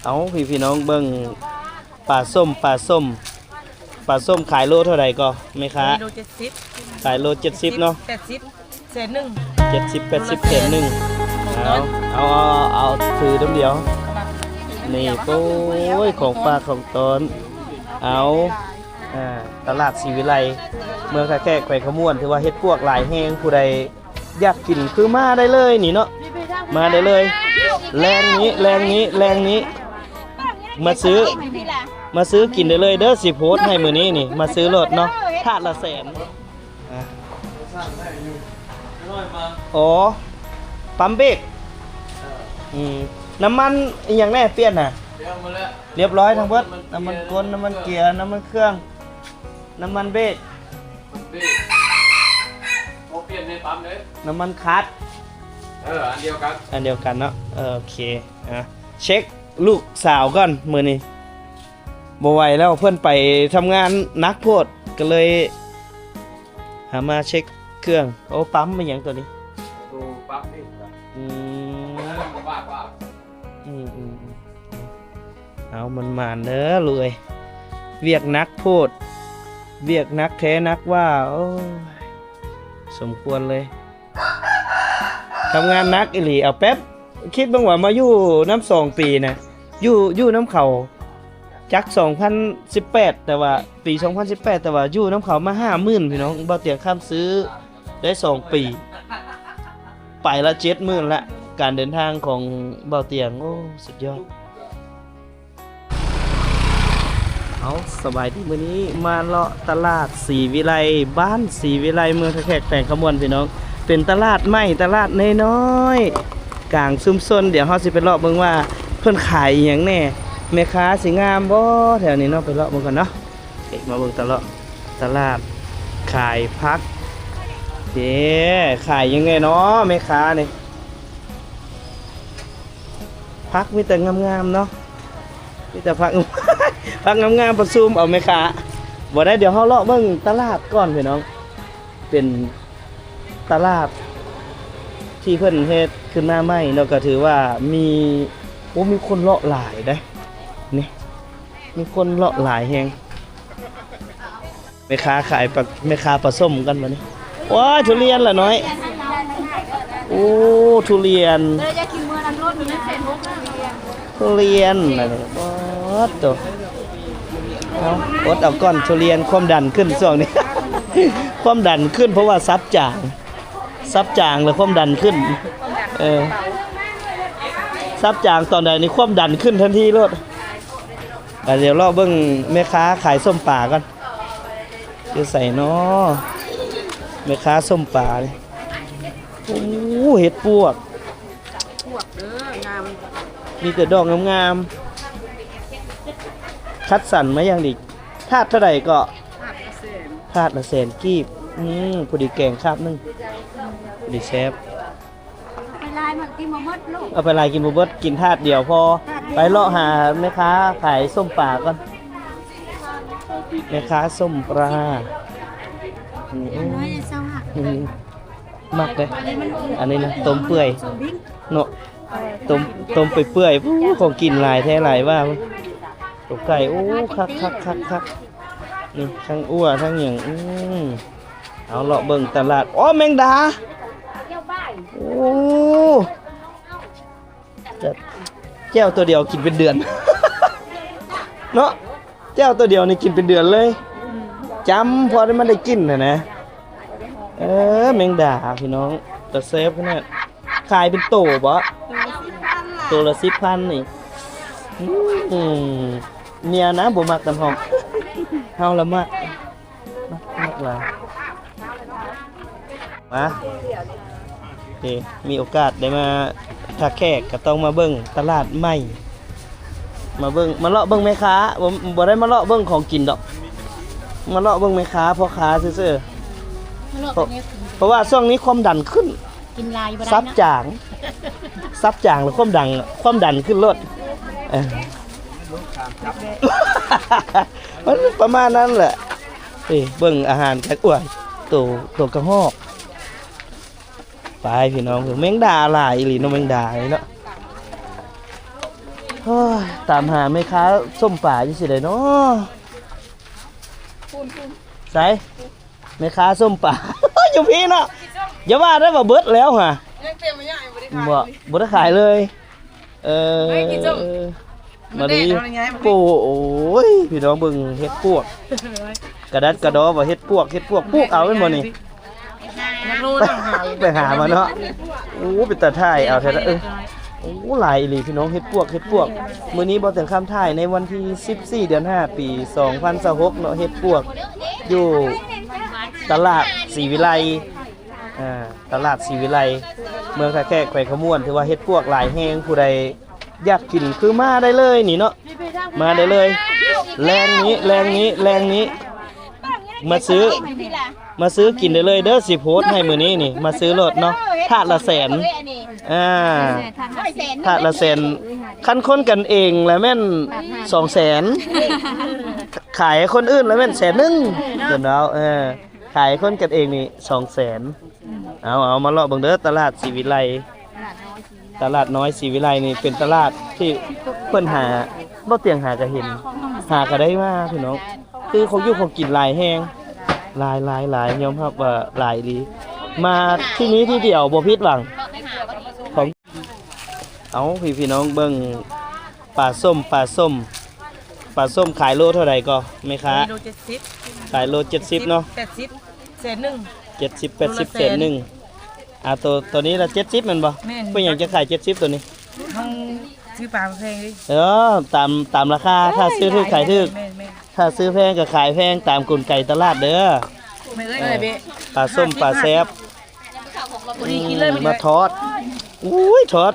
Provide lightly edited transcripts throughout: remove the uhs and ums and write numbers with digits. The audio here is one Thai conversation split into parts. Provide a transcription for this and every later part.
เอาพี่น้องเบิ่งปลาส้มขายโลเท่าไหร่ก็ไม่ค้าโล70ขายโล70เนาะ80เศษหนึ่ง70 80เศษหนึ่งเอาถือน้ำเดียวนี่โอ้ยของฝากของตอนเอาตลาดศรีวิไลเมืองท่าแขกแขวงขมวนถือว่าเฮ็ดพวกหลายแห้งผู้ใดอยากกินคือมาได้เลยนี่เนาะมาได้เลยแรงนี้มาซื้อกินได้เลยเด้อสิโพสให้มื้อนี้นี่มาซื้อรถเนาะถาดละแสนอ๋อปั๊มเบรกน้ำมันอีหยังแน่เปลี่ยนน่ะเรียบร้อยทั้งเบิดน้ำมันกลน้ำมันเกียร์น้ำมันเครื่องน้ำมันเบรกเปลี่ยนในปั๊มเลยน้ำมันคัดอันเดียวกันเนาะโอเคเช็คลูกสาวก่อนมื้อนี้บ่ไหวแล้วเพิ่นไปทำงานนักโพดก็เลยหามาเช็คเครื่องโอ้ปั๊มมันหยังตัวนี้ดูปั๊มนี่เอามันมานเด้อเลยเวียกนักโพดเวียกนักแท้นักว่าโอ้สมควรเลยทำงานนักอีหลีเอาแป๊บคิดบ้างว่ามาอยู่น้ำ2 ปีนะอยู่น้ำเขาจัก2018แต่ว่าปี2018แต่ว่าอยู่น้ำเขามา50,000พี่น้องบ่เตียงข้ามซื้อได้2 ปีไปละ70,000ละการเดินทางของบ่เตียงโอ้สุดยอดเอาสบายดีมื้อนี้มาเลาะตลาดศรีวิไลบ้านศรีวิไลเมืองท่าแขกแขวงขมวนพี่น้องเป็นตลาดใหม่ตลาดน้อยๆกลางชุมชนเดี๋ยวเฮาสิไปเลาะเบิ่งว่าเพิ่นขายอีหยังแน่แม่ค้าสิงามบ่แถวนี้เนาะไปเลาะเบิ่งกันเนาะมาเบิ่งตลาดขายผักขายยังไงเนาะแม่ค้านี่ผักมีแต่งามๆเนาะมีแต่ผักงามๆประซุมเอาแม่ค้าบ่ได้เดี๋ยวเฮาเลาะเบิ่งตลาดก่อนพี่น้องเป็นตลาดที่เพิ่นเฮ็ดขึ้นมาใหม่เนาะก็ถือว่ามีคนเลาะหลายได้นี่มีคนเลาะหลายแฮงแม่ค้าขายแม่ค้าผสมกันบัดนี้ว้าทุเรียนล่ะน้อยโอ้ทุเรียนทุเรียนนั่นบ่ตัวเอาก้อนทุเรียนความดันขึ้นช่วงนี้ ความดันขึ้นเพราะว่าซับจางแล้วความดันขึ้นซับจางตอนใดนี่ความดันขึ้นทันทีโลดเดี๋ยวรอเบิ่งแม่ค้าขายส้มป่าก่อนจะใส่เนาะแม่ค้าส้มป่าเลยโอ้เห็ดปวกเด้องามมีแต่ดอกงามๆคัดสรรมาอย่างดีถาดเท่าไหร่ก็ถาดละแสนกีบพอดีแกงคาบนึงพอดีแซ่บเอาไปลายกินบ่เบิดกินถาดเดียวพอไปเลาะหาแม่ค้าขายส้มป่าก่อนแม่ค้าส้มปลามักเลยอันนี้นะต้มเปื่อยเนาะต้มไปเปื่อยของกินหลายแท้หลายว่าตกไก่โอ้คักนี่ทั้งอ้วทั้งอย่างเอาเลาะเบิ่งตลาดอ๋อแมงดาโอ้แก้วตัวเดียวกินเป็นเดือนเนาะแก้วตัวเดียวนี่กินเป็นเดือนเลยจำพอได้มันได้กินนะแมงดาพี่น้องตัวเซฟเนี่ยขายเป็นโตบ่ตัวละ10,000นี่เมียนะบ่มักกันหอมเฮาละมักว่ามามีโอกาสได้มาท่าแขกก็ต้องมาเบิ่งตลาดใหม่มาเลาะเบิ่งแม่ค้าบ่ได้มาเลาะเบิ่งของกินดอกมาเลาะเบิ่งแม่ค้าพ่อค้าซื่อๆเพราะว่าช่วงนี้ความดันขึ้นกินลายบ่ได้นะซับจางแล้วความดันขึ้นลดมันประมาณนั้นแหละเบิ่งอาหารแขกอ้วยตัวกระหอกไปพี่น้องแมงดาหลายอีหลีเนาะแมงดาเนาะ โอ้ยตามหาแม่ค้าส้มป่าอยู่สิได้เนาะใส่แม่ค้าส้มป่า อยู่พี่เนาะอย่าว่าได้ว่าเบิดแล้วฮะ ยังเต็มไม่ใหญ่บ่ได้ขาย บ่ได้ขายเลยมาดีปูโอ้ยพี่น้องเบิ่งเฮ็ดพวกกระดัดกระดอว่าเฮ็ดพวกปลูกเอาเป็นบ่นี่ นักรู้ต่างหาก ไปหามาเนาะโอ้เป็นตาถ่ายเอาแท้ละโอ้หลายอีหลีพี่น้องเฮ็ดพวกมื้อนี้บ่แต่งคำถ่ายในวันที่14เดือน5ปี2026เนาะเฮ็ดพวกอยู่ตลาดศรีวิไลตลาดศรีวิไลเมืองท่าแขกแขวงขมวนถือว่าเฮ็ดพวกหลายแฮงผู้ใดอยากกินคือมาได้เลยนี่เนาะมาได้เลยแรงนี้มาซื้อกินได้เลยเด้อสิโพสต์ให้มื้อนี้นี่มาซื้อรถเนาะถาดละแสนถาดละแสนคันคนกันเองแล้วแม่น200,000ขายให้คนอื่นแล้วแม่น100,000เดี๋ยวเอาขายให้คนกันเองนี่200,000เอามาเลาะเบิ่งเด้อตลาดศรีวิไลตลาดน้อยศรีวิไลนี่เป็นตลาดที่เพิ่นหาบ่เตียงหาก็เห็นหาก็ได้มาพี่น้องคือของอยู่ของกินหลายแฮงหลายยอมรับว่าหลายดีมาที่นี้ที่เดียวบ่ผิดหวังของเอาพี่น้องเบิ่งปลาส้มขายโลเท่าไหร่ก็แม่ค้า โล70ขายโล70เนาะ80เศษหนึ่ง 70 80เศษหนึ่งตัวนี้ละ70แม่นบ่ แม่น เพิ่นหยังจะขาย70ตัวนี้ ห้องซื้อปลาแพงดิ ตามราคาถ้าซื้อถูกขายถูก แม่ ๆ ถ้าซื้อแพงก็ขายแพงตามกลไกตลาดเด้อ ไม่เอ้ยเบ้ ปลาส้มปลาแซ่บ พอดีกินเลย มาทอดอุ้ยทอด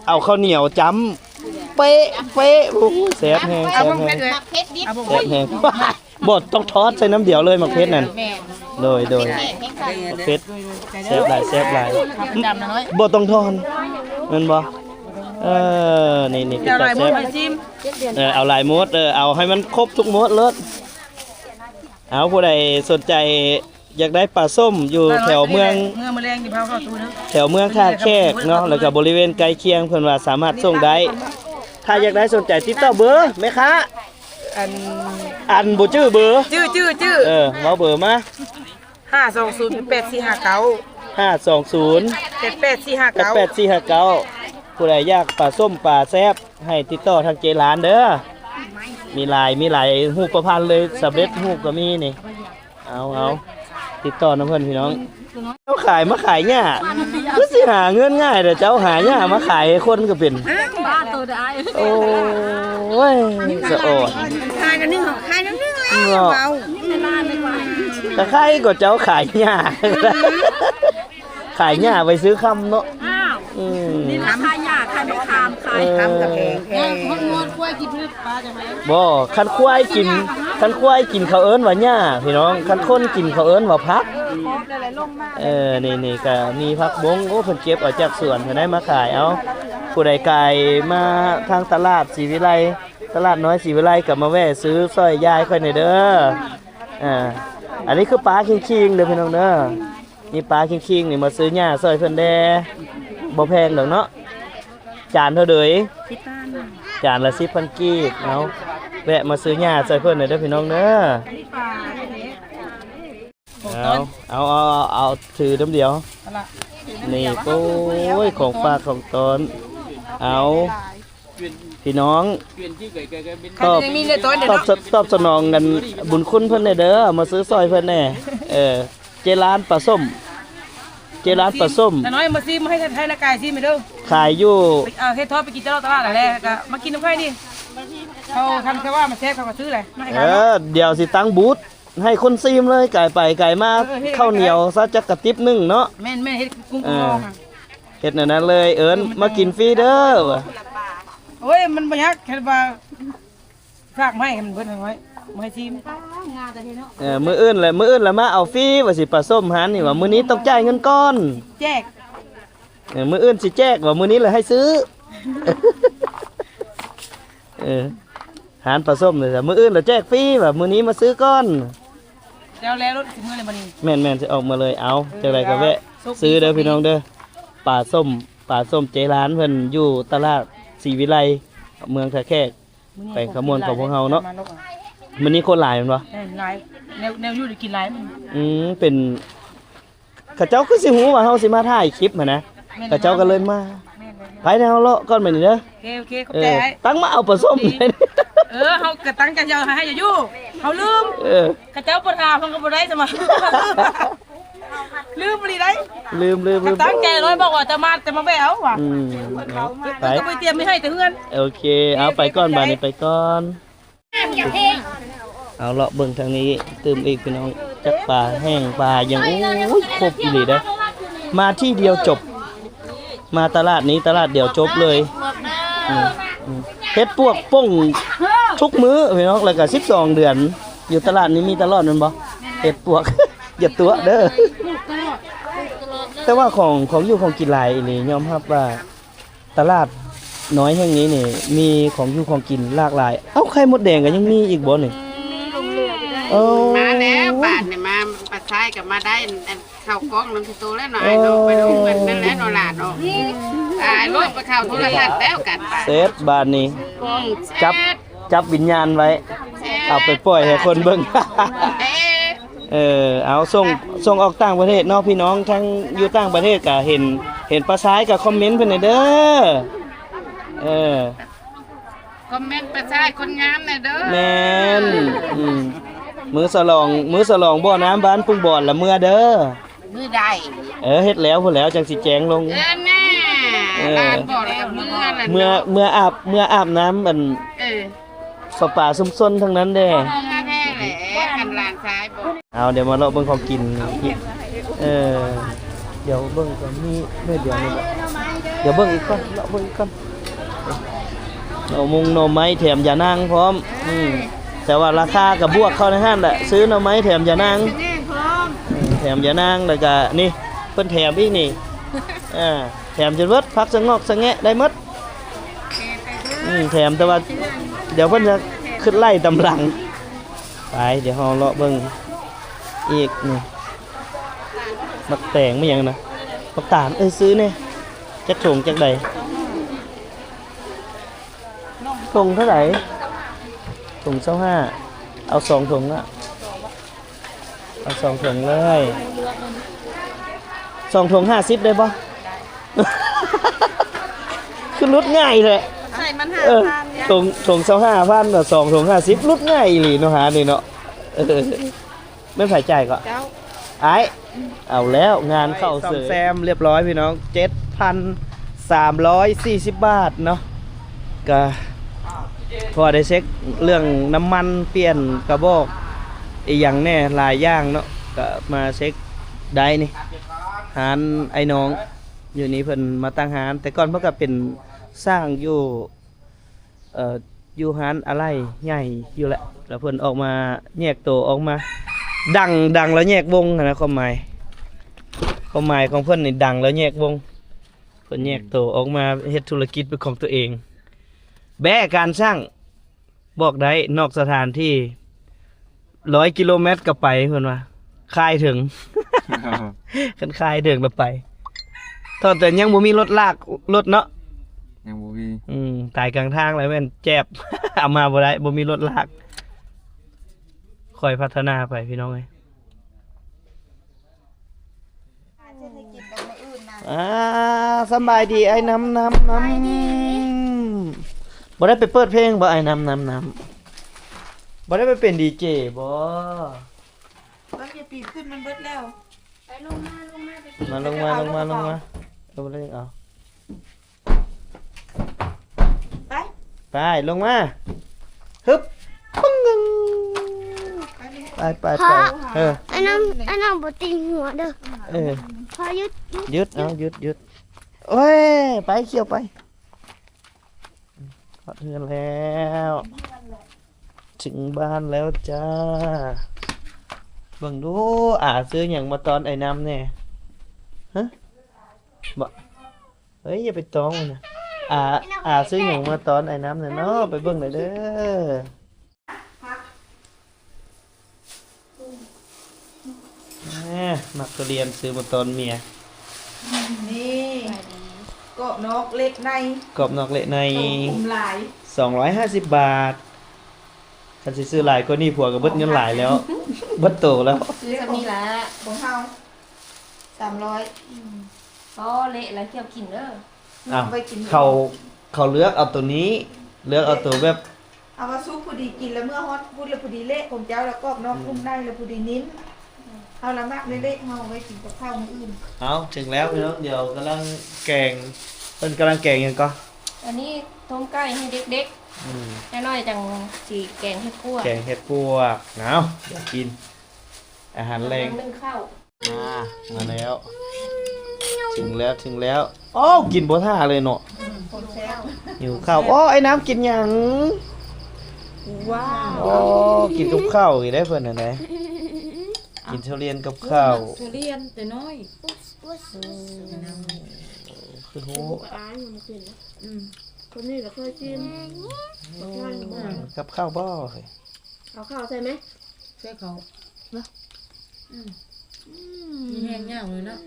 เอาข้าวเหนียวจ้ำเป๊ะโอ้โหแซ่บแฮง เอา แซ่บ บ่ แฮ เผ็ ง ดเลยเอาบ่ แซ่บแฮง บดต้องทอดใส่น้ำเดียวเลยมะเขือนั่นโดยมะเขือแซ่บหลาย ดำน้อย บดต้องทอนแม่นบ่นี่เป็น จะ ตา ลาย แซ่ มื บ อซิม เอาหลายมดเอาให้มันครบทุกมดเลยเอาผู้ใดสนใจอยากได้ปลาส้มอยู่แถวเมือง มะแรงที่เผาเข้าตู้นะ แถวเมืองท่าแขกเนาะแล้วก็บริเวณใกล้เคียงเพิ่นว่าสามารถส่งได้ถ้าอยากได้สนใจติดต่อเบอร์แม่ค้าอันบ่ชื่อเบอร์ ชื่อเว้าเบอร์มา 5208459 520 7845 8459ผู้ใดอยากปลาส้มปลาแซ่บให้ติดต่อทางเจร้านเด้อมีหลายรูปประพันธ์เลยสำเร็จรูปก็มีนี่เอาติดต่อน้ำเพิ่นพี่น้องเจ้าขายมาขายหญ้าก็สิหาเงินง่ายแต่เจ้าหาหญ้ามาขายให้คนก็เป็นบ้าตัวได้โอ้ยสะอด ขายน้ำนึ่งเบา แต่ใครก็เจ้าขายหญ้าขายหญ้าไปซื้อคำเนาะนี่ราคาหยาขายไม่ขามขายขามกับแพงคนงอนกล้วยกินพืชปลาจังไหมบ่คันควายกินเขาเอิ้นว่าหญ้าพี่น้องคันคนกินเขาเอิ้นว่าผักนี่ก็มีผักบงโอ้เพิ่นเก็บออกจากสวนเพิ่นได้มาขายเอาผู้ใดไกลมาทางตลาดศรีวิไลตลาดน้อยศรีวิไลก็มาแวะซื้อซอยยายค่อยหน่อยเด้ออันนี้คือปลาคิงๆเด้อพี่น้องเด้อนี่ปลาคิงๆนี่มาซื้อหญ้าซอยเพิ่นแด่บ่แพงดอกเนาะจานเท่าเดยจานละ10,000กีบเอาแวะมาซื้อหญ้าซอยเพิ่นหน่อยเด้อพี่น้องเด้อเอาถือน้ำเดียวนี่โอ้ยของฝากของตอนเอาพี่น้องตอบสนองกันบุญคุณเพิ่นเด้อมาซื้อซอยเพิ่นแน่เจร้านปลาส้มแต่น้อยมาซิมาให้ไทยนากายซิมาเด้อขายอยู่เฮ็ดทอดไปกินตลาดอะไรก็มากินน้ำไข่นี่เขาทำแค่ว่ามาแซ่บเขาก็ซื้อเลยเดี๋ยวสิตั้งบูธให้คนซีมเลยไก่ไปไก่มาข้าวเหนียวซะจักกระติบนึงเนาะแม่เฮ็ดกุ้งเฮ็ดนั่นเลยเอิ้นมากินฟรีเด้อโอ้ยมันบ่ยากแค่ว่าฝากมาให้มันเพิ่นไว้มาให้ซิมมื้ออื่นแหละมาเอาฟรีว่าสิปลาส้มหันนี่ว่ามื้อนี้ต้องจ่ายเงินก่อนแจกมื้ออื่นสิแจกว่ามื้อนี้เลยให้ซื้อหารปลาส้มเลยมื้ออื่นแล้วแจกฟรีว่ามื้อนี้มาซื้อก่อนแล้วรถสิมื้อเลยบัดนี้แม่นสิออกมาเลยเอาจังได๋ก็แวะซื้อเด้อพี่น้องเด้อปลาส้มเจร้านเพิ่นอยู่ตลาดศรีวิไล เมืองท่าแขก ไปขมวนของพวกเฮาเนาะ มื้อนี้คนหลายแม่นบ่ หลายแนวอยู่ได้กินหลายมัน เป็นเขาเจ้าคือสิฮู้ว่าเฮาสิมาถ่ายคลิปหั่นนะเขาเจ้าก็เลยมา แม่นเลย ไปเฮาเลาะก่อนมื้อนี้เด้อ โอเคขอบ เอ ใจ อ ไอ้ ตั้งมาเอาปลาส้มเลย เฮาก็ตั้งใจจะให้อย่าอยู่เฮาลืม เออ กระเจ้าปวดขาเพิ่นก็บ่ได้ซะมาลืมบ่ได้ ลืม ก็ตั้งใจเลยบอกว่าจะมาแววว่ะ ไป ก็ไปเตรียมไม่ให้แต่เฮือน โอเค เอาไปก่อนบาดนี้ไปก่อน เอาเลาะเบิ่งทางนี้ตื่มอีกพี่น้องจักปลาแห้งปลายังโอ้ยครบอีหลีเด้อมาที่เดียวจบ มาตลาดนี้ตลาดเดียวจบเลยเฮ็ดปวกป่งทุกมื้อพี่น้องแล้วก็12 เดือน อยู่ตลาดนี้มีตลอดแม่นบ่เฮ็ดปวก อย่าตัวเด้อแต่ว่าของอยู่ของกินหลายอีหลียอมรับว่าตลาดน้อยแห่งนี้นี่มีของอยู่ของกินหลากหลายเอ้าไข่มดแดงก็ยังมีอีกบ่นี่มาแล้วบาทเนี่ยมาปัดซ้ายกับมาได้เข้ากล้องน้ำที่โตแล้วหน่อยเนาะไปดูกันนั่นแหละเนาะหลานเนาะรถไปเข้าโทรทัศน์แล้วกันบาท เซตบาทนี้จับวิญญาณไว้ เอาไปปล่อยให้คนเบิ่ง เอาส่งออกต่างประเทศเนาะพี่น้องทั้งอยู่ต่างประเทศก็เห็นภาษาก็คอมเมนต์เพิ่นเด้อคอมเมนต์ปัดซ้ายคนงามเนี่ยเด้อ แม่นมื้อฉลองบ่อน้ำบ้านปุงบ่อนละเมื่อเด้อ มือใด เฮ็ดแล้วพุ่นแล้วจังสิแจ้งลง แน่ลานบอกเลยกับมืออะไร เมื่ออาบน้ำมันป่าซุ่มซนทั้งนั้นเด้ แท้แหละกันลานซ้ายบอก เอาเดี๋ยวมาเลาะเบิ่งของกินอีกเดี๋ยวเบิ่งก่อนมีเดี๋ยวนี่บ่เดี๋ยวเบิ่งอีกก่อนเลาะเบิ่งอีกก่อนหน่อไม้แถมยานางพร้อมแต่ว่าราคาก็บวกเข้าในห้างแหละซื้อหน่อไม้แถมยานางแถมยานางแล้วก็นี่เพิ่นแถมอีกนี่แถมจนเบิดพักสะงอกสะแงะได้หมดแถมแต่ว่าเดี๋ยวเพิ่นจะขึ้นไล่ตำหลังไปเดี๋ยวเฮาเลาะเบิ่งอีกนี่มักแตงไม่หยังนะมักตาลซื้อเนี่ยจักถุงจักใดถุงเท่าไหร่ถุง25เอา2ถุงอ่ะเอา2ถุงเลย2ถุง50ได้บ่ คือลดง่ายเลยใส่มันถุง25,000กับ2ถุง50ลดง่ายอีหลีเนาะหานี่เนาะไม่ใส่ใจก็เจ้าไอ้เอาแล้วงานเข้าเสริมแซมเรียบร้อยพี่น้อง 7,340 บาทเนาะก็พอได้เช็คเรื่องน้ำมันเปลี่ยนกระบอกอีกอย่างแน่หลายอย่างเนาะก็มาเช็คได้นี่หารไอ้น้องอยู่นี่เพิ่นมาตั้งหารแต่ก่อนเพิ่นก็เป็นสร้างอยู่หารอะไรใหญ่อยู่แหละแล้วเพิ่นออกมาแยกตัวออกมาดังแล้วแยกวงนะความหมายของเพิ่นนี่ดังแล้วแยกวงเพิ่นแยกตัวออกมาเฮ็ดธุรกิจเป็นของตัวเองแบการสร้างบอกได้นอกสถานที่100 กิโลเมตรก็ไปเพิ่นว่าคายถึง คันคายถึงแล้วไปตอนแต่ยังบ่มีรถลากรถเนาะยังบ่มี ตายกลางทางเลยแม่นแจ็บ เอามาบ่ได้บ่มีรถลากค่อยพัฒนาไปพี่น้องเอ้ยสบายดีไอ้น้ำบ่ได้ไปเปิดเพลงบ่ไอ้น้ำบ่ได้ไปเป็นดีเจบ่ว่าจะปีนขึ้นมันเบิดแล้วไปลงมาลงเลยเอาไปลงมาฮึบปึ้งไปไอ้น้ำบ่ตีหัวเด้อพอหยุดเอาหยุดโอ้ยไปเขี่ยวไปขอเทือนแล้วถึงบ้านแล้วจ้าเบิ่งดูซื้อหยังมาตอนไอ้น้ำแน่ฮะบ่เฮ้ยอย่าไปตองมันนะซื้อหยังมาตอนไอ้น้ำเนี่ยเนาะไปเบิ่งหน่อยเด้อมักเรียนซื้อมาตอนเมียนี่กบนอกเล็กในกรอบนอกเละใน คุมหลาย ส 250 บาทคันสิซื้อหลายกว่านี้ผัวก็เบิดเงินหลายแล้วเบิดโตแล้ว ซื้อจะมีละ ของเฮา300 ก็เละแล้วเที่ยวกินเด้อ อ้าวเขาเลือกเอาตัวนี้เลือกเอาตัวแบบ เอามาซุปพอดีกินแล้วเมื่อฮอตพูดแล้วพอดีเละของเจ้าแล้วก็นอกนุ่มได้แล้วพอดีนิ้นเอาละมากเละๆเฮาไว้กินกับข้าวมื้ออื่น เอาถึงแล้วพี่น้องเดี๋ยวกำลังแกงเพิ่นกำลังแกงหยังก็ อันนี้ต้มไก่ให้เด็ก อืม ๆน้อยๆจังสีแกงให้คั่ว แกงเห็ดปวกเอาอยากกิน อาหารแรง นึ่งข้าว มาแล้ว ถึงแล้วโอ้กินบ่ท่าเลยเนาะ คนแซ่บ หิวข้าวโอ้ไอ้น้ำกินหยัง ว้าว โอ้กินกับข้าวอีกได้เพิ่นน่ะนะกินทุเรียนกับข้าว ทุเรียนแต่น้อย คือโห คนนี้ก็เคยกิน กับข้าวบ่เฮ้ย เอาข้าวใส่ไหม ใช่เขามีแห้งยาวเลยเนาะ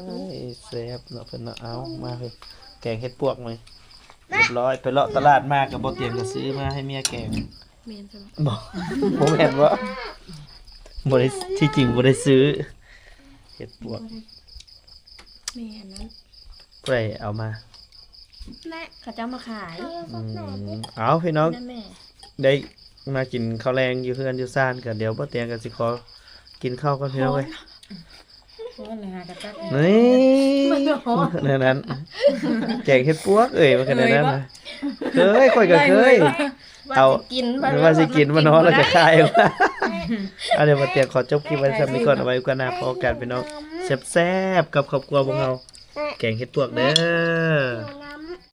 เอ้ยแซ่บเนาะเพิ่นเนาะเอามาเฮ้ยแกงเห็ดปวกมั้ยเรียบร้อยไปเลาะตลาดมาก็บ่เตรียมก็ซื้อมาให้เมียแกง เมนใช่ไหม บ่แม่นบ่บ่ได้ที่จริงบ่ได้ซื้อเห็ดปวก เมนนั้น ผู้ใดเอามา เขาจะมาขาย เอาพี่น้อง นั่นแม่ ได้มากินข้าวแรงอยู่เพื่อนอยู่ซ่านกันเดี๋ยวบ่เตียงกันสิขอกินข้าวก่อนพี่น้องเว้ย เพราะว่าอะไรหากระตัก นี่นั้นแกงเห็ดปวกเอ้ยมันขนาดนั้นนะเคยค่อยก็เคย เอา กิน ว่าสิกินมาเนาะเราจะคายว่าเดี๋ยวบ่เตียงขอจบคลิปไว้ซ้ํนี้ก่อนเอาไว้กันหน้าพอกันพี่น้องแซ่บๆกับครอบครัวพวกเราแกงเห็ดปวกเด้อ